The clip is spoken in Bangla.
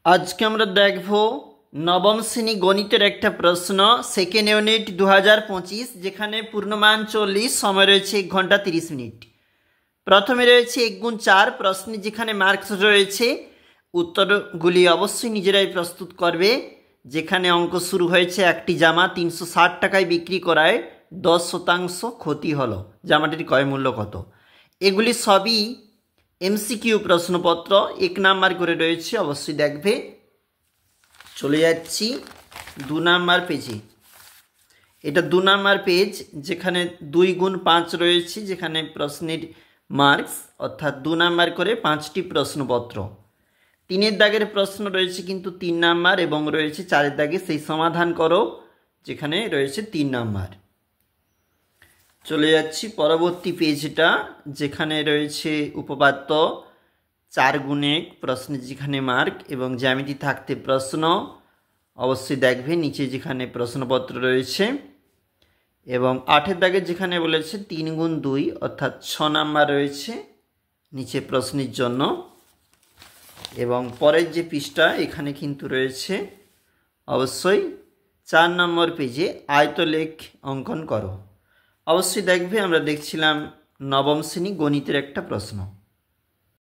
আজকে আমরা দেখব নবম শ্রেণী গণিতের একটা প্রশ্ন সেকেন্ড ইউনিট 2025 যেখানে পূর্ণমান 40 সময় রয়েছে 1 ঘন্টা 30 মিনিট। প্রথমে রয়েছে 1 গুণ 4 প্রশ্নে যেখানে মার্কস রয়েছে উত্তরগুলি অবশ্যই নিজেরাই প্রস্তুত করবে। যেখানে অঙ্ক শুরু হয়েছে একটি জামা 360 টাকায় বিক্রি করায় 10% ক্ষতি হলো, জামাটির ক্রয় মূল্য কত? এগুলি সবই এমসিকিউ প্রশ্নপত্র, 1 নাম্বার করে রয়েছে, অবশ্যই দেখবে। চলে যাচ্ছি 2 নাম্বার পেজে। এটা 2 নাম্বার পেজ যেখানে 2 গুণ 5 রয়েছে, যেখানে প্রশ্নের মার্কস অর্থাৎ 2 নাম্বার করে 5টি প্রশ্নপত্র। 3-এর দাগের প্রশ্ন রয়েছে কিন্তু 3 নাম্বার এবং রয়েছে 4-এর দাগে সেই সমাধান করো যেখানে রয়েছে 3 নাম্বার। চলে যাচ্ছি পরবর্তী পেজটা যেখানে রয়েছে উপপাদ্য 4 গুণে প্রশ্নে যেখানে মার্ক এবং জ্যামিতি থাকতে প্রশ্ন, অবশ্যই দেখবে নিচে যেখানে প্রশ্নপত্র রয়েছে। এবং 8-এর দাগে যেখানে বলেছে 3 গুণ 2 অর্থাৎ 6 নাম্বার রয়েছে নিচে প্রশ্নের জন্য। এবং পরের যে পৃষ্ঠা এখানে কিন্তু রয়েছে অবশ্যই 4 নম্বর পেজে আয়তলেখ অঙ্কন করো, অবশ্যই দেখবে। আমরা দেখছিলাম নবম শ্রেণী গণিতের একটা প্রশ্ন।